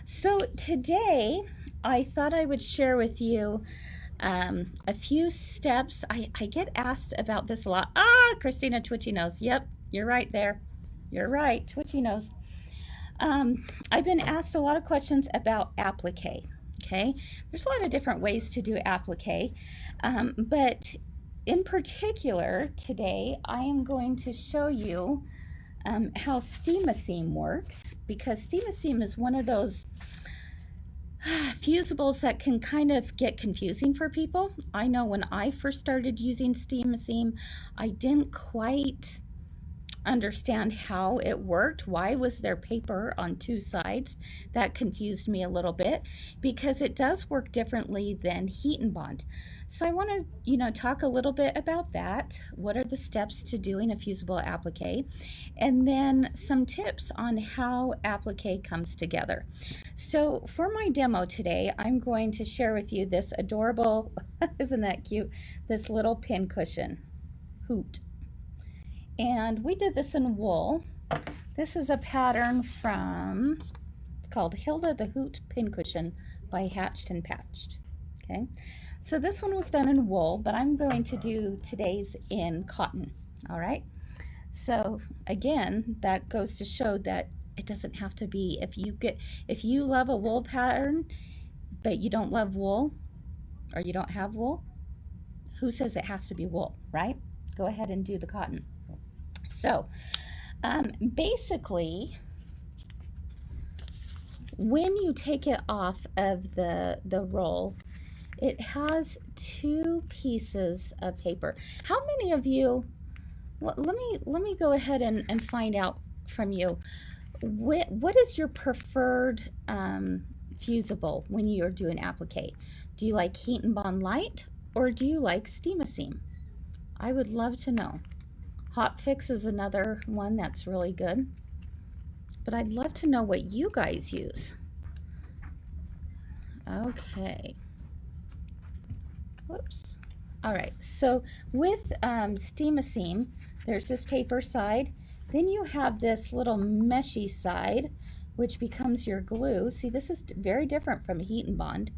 So today I thought I would share with you a few steps. I get asked about this a lot. Christina, twitchy nose. Yep, you're right there. You're right, twitchy nose. I've been asked a lot of questions about applique. Okay, there's a lot of different ways to do applique, but in particular today I am going to show you how steam works, because steam is one of those fusibles that can kind of get confusing for people. I know when I first started using steam, I didn't quite understand how it worked. Why was there paper on two sides? That confused me a little bit, because it does work differently than heat and bond. So I want to, talk a little bit about that. What are the steps to doing a fusible applique? And then some tips on how applique comes together. So for my demo today, I'm going to share with you this adorable, isn't that cute? This little pin cushion, hoot. And we did this in wool. This is a pattern from, it's called Hilda the Hoot Pincushion by Hatched and Patched. Okay, so this one was done in wool, but I'm going to do today's in cotton. All right, so again, that goes to show that it doesn't have to be, if you love a wool pattern but you don't love wool, or you don't have wool, who says it has to be wool, right? Go ahead and do the cotton. So basically, when you take it off of the roll, it has two pieces of paper. How many of you, let me go ahead and find out from you, what is your preferred fusible when you're doing applique? Do you like heat and bond light, or do you like steam? I would love to know. Hot Fix is another one that's really good, but I'd love to know what you guys use. Okay. Whoops. All right, so with steam, there's this paper side. Then you have this little meshy side, which becomes your glue. See, this is very different from a heat and bond.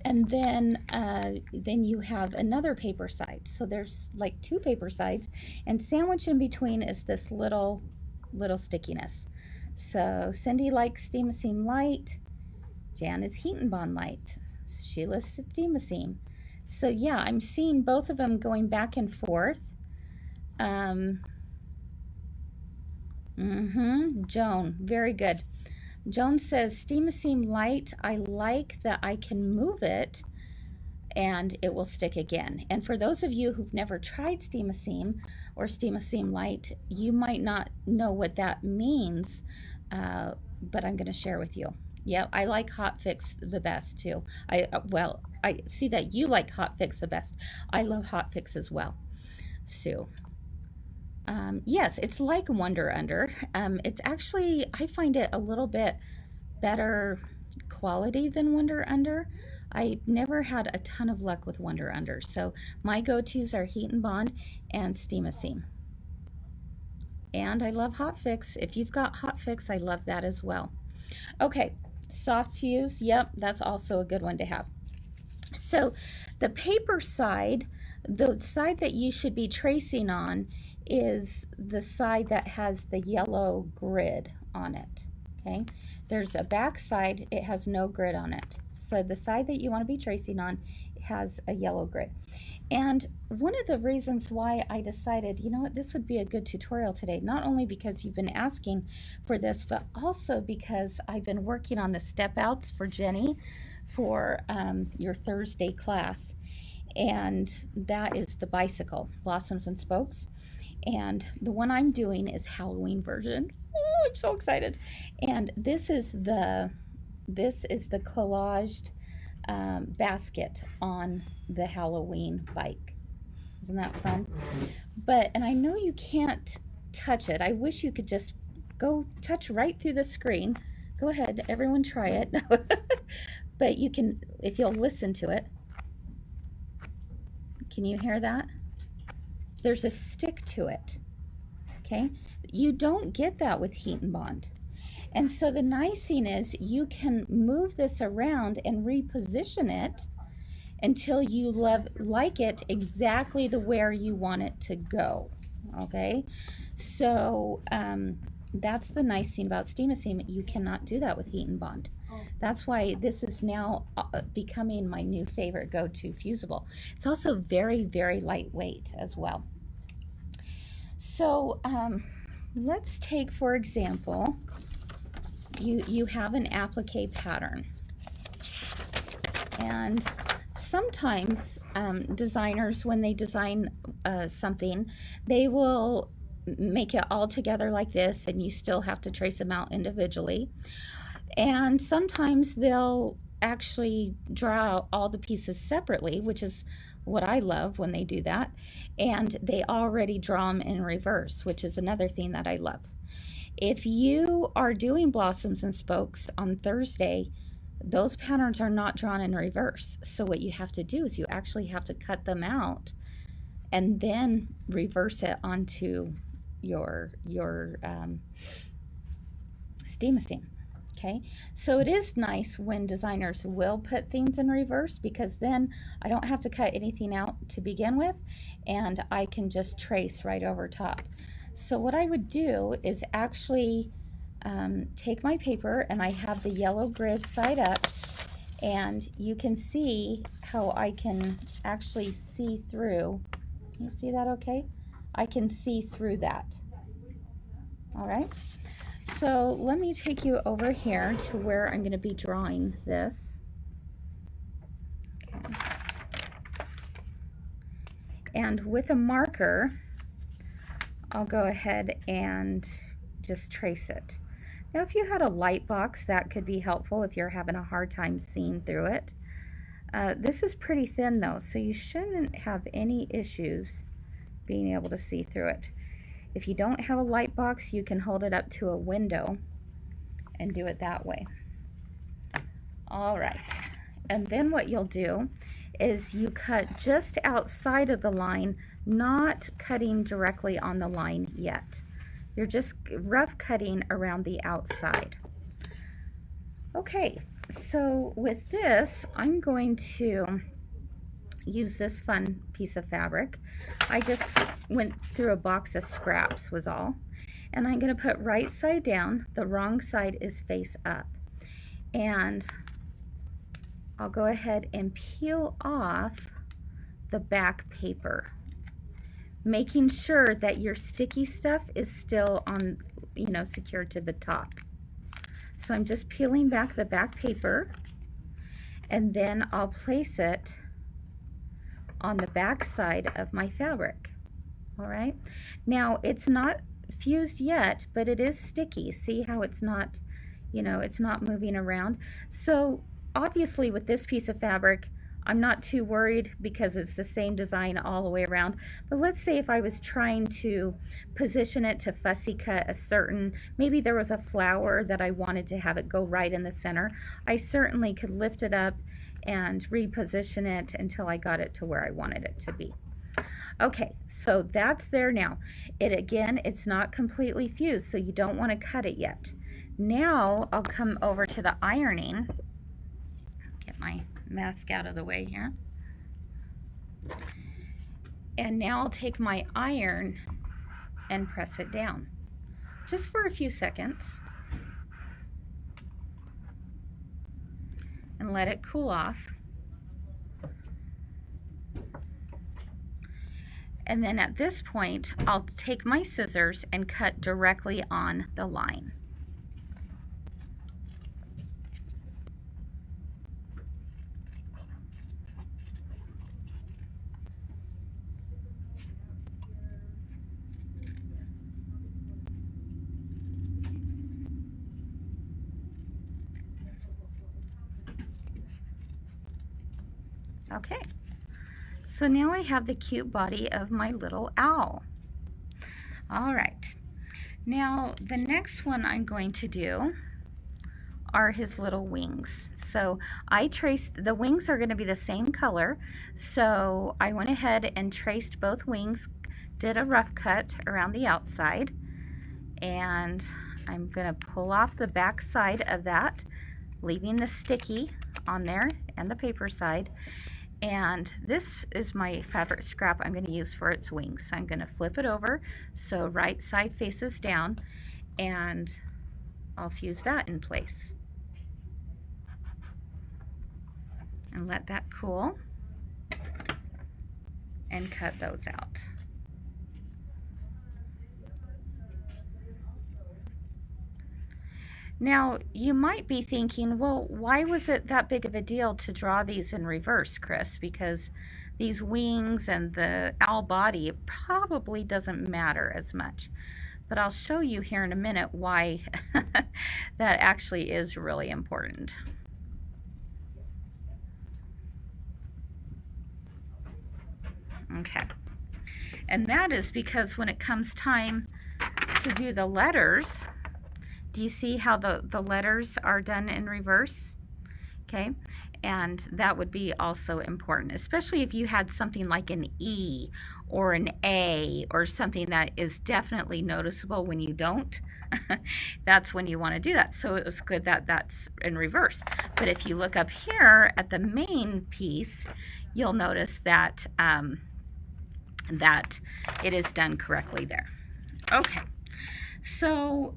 And then you have another paper side. So there's like two paper sides, and sandwiched in between is this little stickiness. So Cindy likes steam light, Jan is heat and bond light, Sheila's steam. So yeah, I'm seeing both of them going back and forth. Joan, very good. Joan says, steam light, I like that I can move it and it will stick again. And for those of you who've never tried steam or steam light, you might not know what that means, but I'm going to share with you. Yeah, I like Hot Fix the best too. I see that you like Hot Fix the best. I love Hot Fix as well. Sue. Yes, it's like Wonder Under. It's actually, I find it a little bit better quality than Wonder Under. I never had a ton of luck with Wonder Under, so my go-tos are Heat and Bond and Steam. And I love Hot Fix. If you've got Hot Fix, I love that as well. Okay, soft fuse, yep, that's also a good one to have. So the paper side, the side that you should be tracing on, is the side that has the yellow grid on it. Okay, there's a back side, it has no grid on it. So the side that you want to be tracing on has a yellow grid. And one of the reasons why I decided, you know what, this would be a good tutorial today, not only because you've been asking for this, but also because I've been working on the step outs for Jenny for your Thursday class. And that is the bicycle, Blossoms and Spokes. And the one I'm doing is Halloween version. Oh, I'm so excited. And this is the collaged basket on the Halloween bike. Isn't that fun? And I know you can't touch it. I wish you could just go touch right through the screen. Go ahead, everyone try it. But you can, if you'll listen to it. Can you hear that? There's a stick to it. Okay, you don't get that with heat and bond. And so the nice thing is you can move this around and reposition it until you like it exactly the where you want it to go. Okay, so that's the nice thing about steam-a-seam. You cannot do that with heat and bond. That's why this is now becoming my new favorite go-to fusible. It's also very, very lightweight as well. So let's take, for example, you have an applique pattern, and sometimes designers, when they design something, they will make it all together like this, and you still have to trace them out individually. And sometimes they'll actually draw out all the pieces separately, which is what I love when they do that, and they already draw them in reverse, which is another thing that I love. If you are doing blossoms and spokes on Thursday, those patterns are not drawn in reverse. So what you have to do is you actually have to cut them out and then reverse it onto your steam-a-seam. Okay, so it is nice when designers will put things in reverse, because then I don't have to cut anything out to begin with, and I can just trace right over top. So what I would do is actually take my paper, and I have the yellow grid side up, and you can see how I can actually see through. Can you see that okay? I can see through that. All right. So let me take you over here to where I'm going to be drawing this. Okay. And with a marker, I'll go ahead and just trace it. Now, if you had a light box, that could be helpful if you're having a hard time seeing through it. This is pretty thin though, so you shouldn't have any issues being able to see through it. If you don't have a light box, you can hold it up to a window and do it that way. All right, and then what you'll do is you cut just outside of the line, not cutting directly on the line yet. You're just rough cutting around the outside. Okay, so with this, I'm going to use this fun piece of fabric. I just went through a box of scraps was all. And I'm going to put right side down. The wrong side is face up. And I'll go ahead and peel off the back paper, making sure that your sticky stuff is still on, secured to the top. So I'm just peeling back the back paper, and then I'll place it on the back side of my fabric. All right, now it's not fused yet, but it is sticky. See how it's not, it's not moving around. So obviously with this piece of fabric, I'm not too worried because it's the same design all the way around. But let's say if I was trying to position it to fussy cut a certain, maybe there was a flower that I wanted to have it go right in the center, I certainly could lift it up and reposition it until I got it to where I wanted it to be. Okay, so that's there now. It's not completely fused, so you don't want to cut it yet. Now I'll come over to the ironing. Get my mask out of the way here. And now I'll take my iron and press it down, just for a few seconds. And let it cool off. And then at this point, I'll take my scissors and cut directly on the line. Okay, so now I have the cute body of my little owl. All right, now the next one I'm going to do are his little wings. So I traced, the wings are going to be the same color, so I went ahead and traced both wings, did a rough cut around the outside, and I'm going to pull off the back side of that, leaving the sticky on there and the paper side. And this is my fabric scrap I'm going to use for its wings. So I'm going to flip it over so right side faces down, and I'll fuse that in place. And let that cool and cut those out. Now, you might be thinking, well, why was it that big of a deal to draw these in reverse, Kris? Because these wings and the owl body, it probably doesn't matter as much. But I'll show you here in a minute why that actually is really important. Okay. And that is because when it comes time to do the letters, do you see how the letters are done in reverse? Okay, and that would be also important, especially if you had something like an E or an A or something that is definitely noticeable when you don't. That's when you want to do that. So it was good that that's in reverse. But if you look up here at the main piece, you'll notice that that it is done correctly there. Okay, so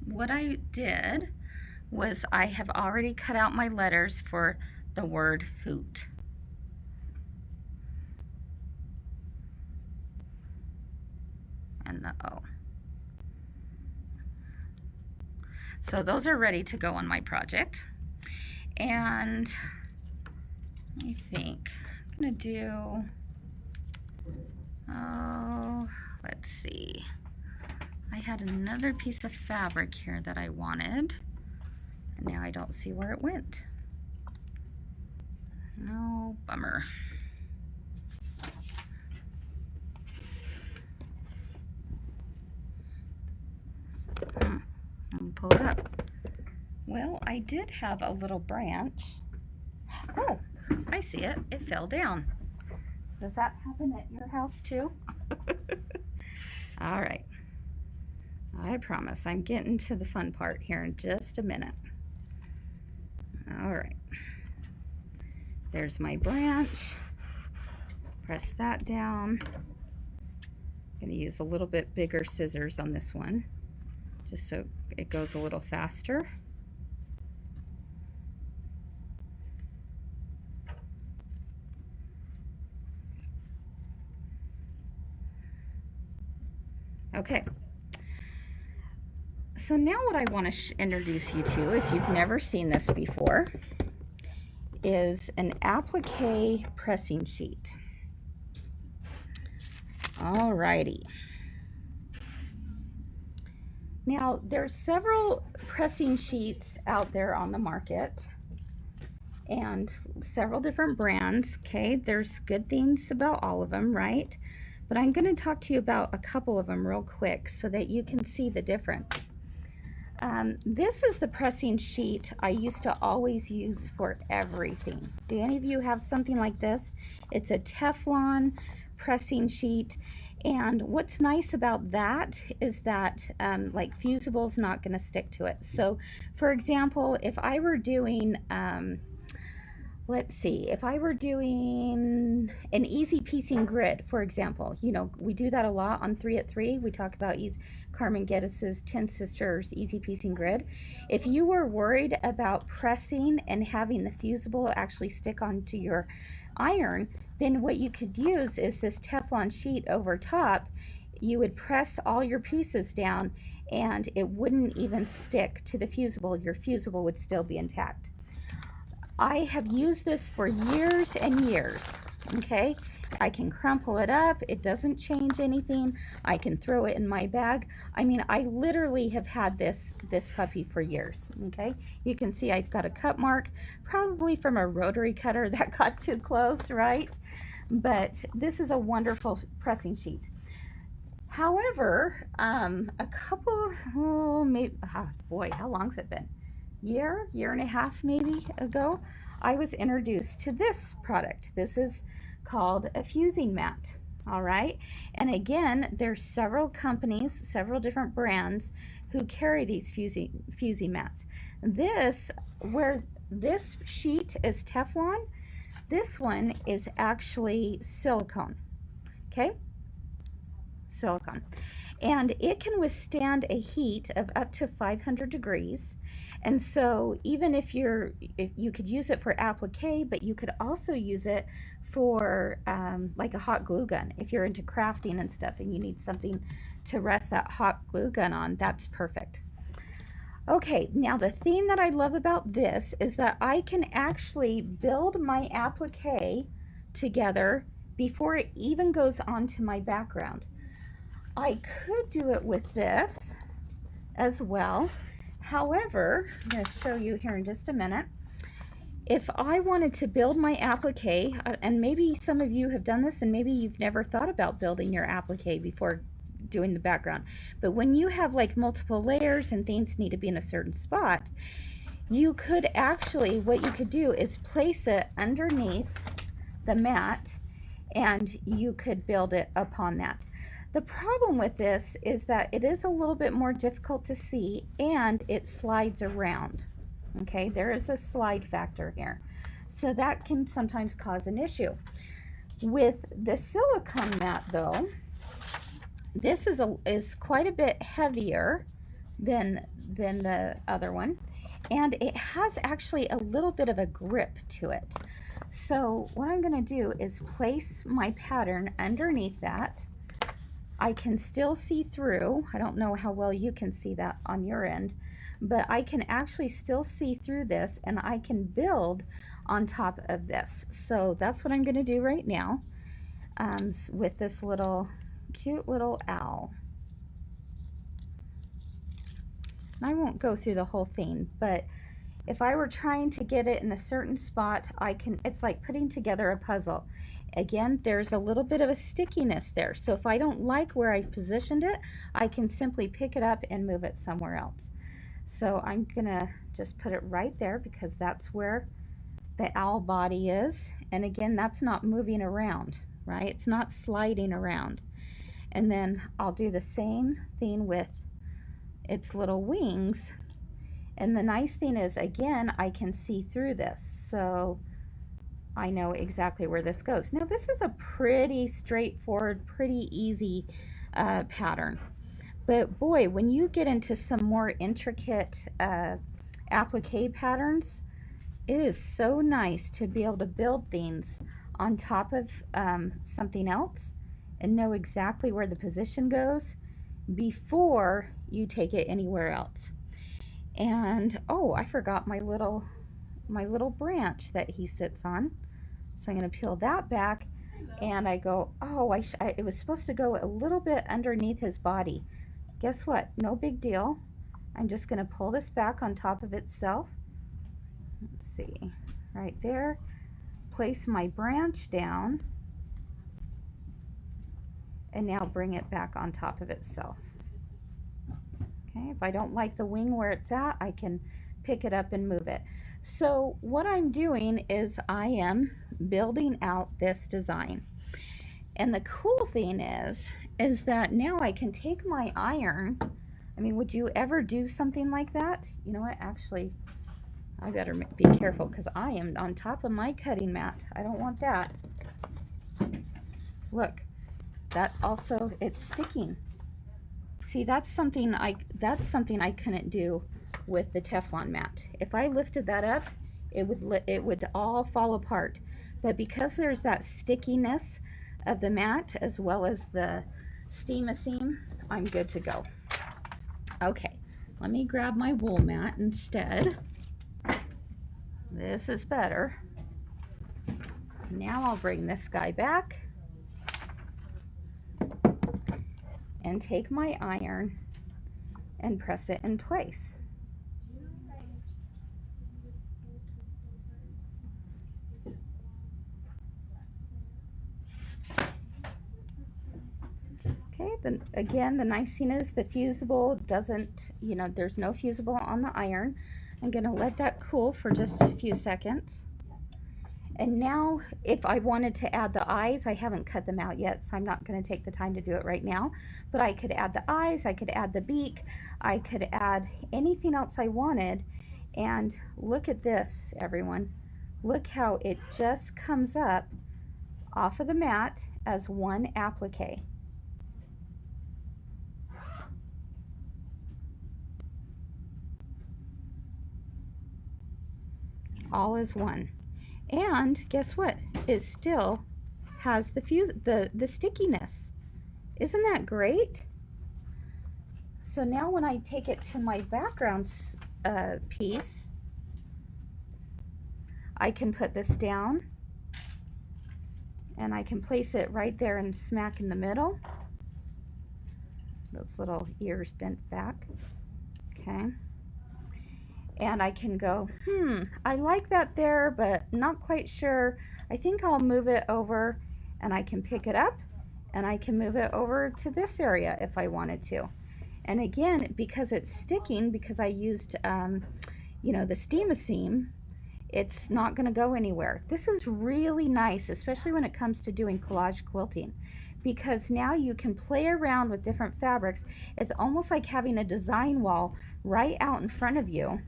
what I did was I have already cut out my letters for the word hoot. And the O. So those are ready to go on my project. And I think I'm going to do, let's see. I had another piece of fabric here that I wanted, and now I don't see where it went. No, bummer. Let me pull it up. Well, I did have a little branch. Oh, I see it. It fell down. Does that happen at your house too? All right. I promise I'm getting to the fun part here in just a minute. All right. There's my branch. Press that down. I'm going to use a little bit bigger scissors on this one, just so it goes a little faster. Okay. So now what I want to introduce you to, if you've never seen this before, is an applique pressing sheet. Alrighty. Now there's several pressing sheets out there on the market and several different brands. Okay, there's good things about all of them, right? But I'm going to talk to you about a couple of them real quick so that you can see the difference. This is the pressing sheet I used to always use for everything. Do any of you have something like this? It's a Teflon pressing sheet, and what's nice about that is that like fusible is not going to stick to it. So for example, if I were doing let's see, if I were doing an easy piecing grid, for example, you know, we do that a lot on 3 at 3. We talk about Carmen Geddes' 10 Sisters easy piecing grid. If you were worried about pressing and having the fusible actually stick onto your iron, then what you could use is this Teflon sheet over top. You would press all your pieces down and it wouldn't even stick to the fusible. Your fusible would still be intact. I have used this for years and years, okay? I can crumple it up. It doesn't change anything. I can throw it in my bag. I mean, I literally have had this puppy for years, okay? You can see I've got a cut mark, probably from a rotary cutter that got too close, right? But this is a wonderful pressing sheet. However, a couple, boy, how long's it been? Year and a half maybe ago, I was introduced to this product. This is called a fusing mat. All right, and again, there's several companies, several different brands who carry these fusing mats. Where this sheet is Teflon, this one is actually silicone. Okay, silicone, and it can withstand a heat of up to 500 degrees. And so even if you could use it for applique, but you could also use it for like a hot glue gun. If you're into crafting and stuff and you need something to rest that hot glue gun on, that's perfect. Okay, now the thing that I love about this is that I can actually build my applique together before it even goes onto my background. I could do it with this as well. However, I'm going to show you here in just a minute. If I wanted to build my applique, and maybe some of you have done this and maybe you've never thought about building your applique before doing the background, but when you have like multiple layers and things need to be in a certain spot, you could actually, what you could do is place it underneath the mat and you could build it upon that. The problem with this is that it is a little bit more difficult to see and it slides around. Okay, there is a slide factor here. So that can sometimes cause an issue. With the silicone mat though, this is quite a bit heavier than the other one, and it has actually a little bit of a grip to it. So what I'm going to do is place my pattern underneath that. I can still see through. I don't know how well you can see that on your end, but I can actually still see through this, and I can build on top of this. So that's what I'm going to do right now with this little cute little owl. I won't go through the whole thing, but if I were trying to get it in a certain spot, it's like putting together a puzzle. Again, there's a little bit of a stickiness there. So if I don't like where I positioned it, I can simply pick it up and move it somewhere else. So I'm gonna just put it right there because that's where the owl body is. And again, that's not moving around, right? It's not sliding around. And then I'll do the same thing with its little wings. And the nice thing is, again, I can see through this. So I know exactly where this goes. Now this is a pretty straightforward, pretty easy pattern. But boy, when you get into some more intricate applique patterns, it is so nice to be able to build things on top of something else and know exactly where the position goes before you take it anywhere else. And oh, I forgot my little branch that he sits on. So I'm going to peel that back. And I go, oh, it was supposed to go a little bit underneath his body. Guess what? No big deal. I'm just going to pull this back on top of itself. Let's see, right there. Place my branch down. And now bring it back on top of itself. Okay, if I don't like the wing where it's at, I can pick it up and move it. So what I'm doing is I am building out this design. And the cool thing is that now I can take my iron. I mean, would you ever do something like that? You know what, actually, I better be careful because I am on top of my cutting mat. I don't want that. Look, that also, it's sticking. See, that's something I couldn't do with the Teflon mat. If I lifted that up, it would all fall apart. But because there's that stickiness of the mat as well as the steam-a-seam, I'm good to go. Okay, let me grab my wool mat instead. This is better. Now I'll bring this guy back and take my iron and press it in place. Okay, then again, the nice thing is the fusible doesn't, there's no fusible on the iron. I'm going to let that cool for just a few seconds. And now if I wanted to add the eyes, I haven't cut them out yet, so I'm not going to take the time to do it right now, but I could add the eyes, I could add the beak, I could add anything else I wanted. And look at this, everyone. Look how it just comes up off of the mat as one applique. All is one. And guess what? It still has the stickiness. Isn't that great? So now when I take it to my background piece, I can put this down and I can place it right there and smack in the middle. Those little ears bent back. Okay. And I can go, I like that there, but not quite sure. I think I'll move it over, and I can pick it up and I can move it over to this area if I wanted to. And again, because it's sticking, because I used, you know, the Steam-A-Seam, it's not going to go anywhere. This is really nice, especially when it comes to doing collage quilting, because now you can play around with different fabrics. It's almost like having a design wall right out in front of you.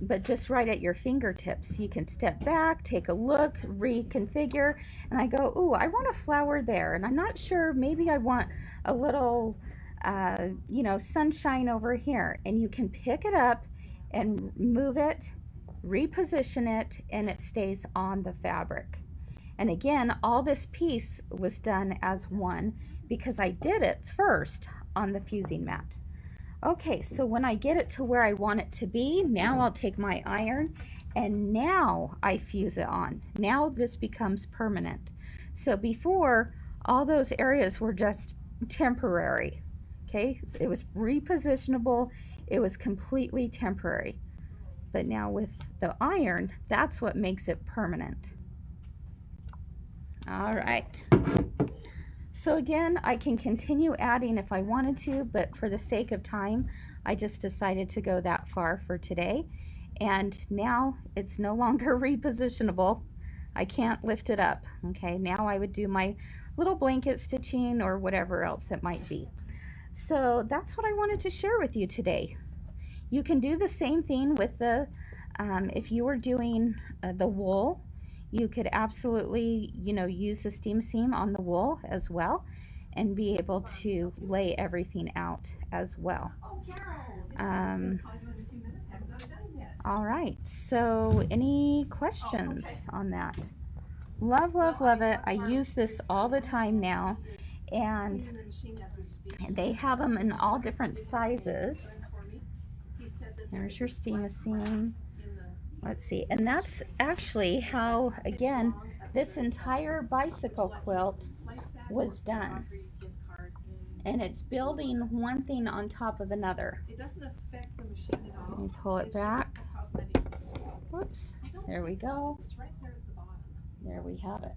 But just right at your fingertips. You can step back, take a look, reconfigure, and I go, ooh, I want a flower there, and I'm not sure, maybe I want a little, you know, sunshine over here, and you can pick it up and move it, reposition it, and it stays on the fabric. And again, all this piece was done as one because I did it first on the fusing mat. Okay, so when I get it to where I want it to be, now I'll take my iron and now I fuse it on. Now this becomes permanent. So before, all those areas were just temporary. Okay, it was repositionable, it was completely temporary. But now with the iron, that's what makes it permanent. All right. So again, I can continue adding if I wanted to, but for the sake of time, I just decided to go that far for today. And now it's no longer repositionable. I can't lift it up. Okay, now I would do my little blanket stitching or whatever else it might be. So that's what I wanted to share with you today. You can do the same thing with the, if you were doing the wool, you could absolutely, you know, use the Steam-A-Seam on the wool as well and be able to lay everything out as well. All right, so any questions on that? Love, love, love it. I use this all the time now, and they have them in all different sizes. There's your Steam-A-Seam. Let's see, and that's actually how, again, this entire bicycle quilt was done. And it's building one thing on top of another. Let me pull it back. Whoops, there we go. There we have it.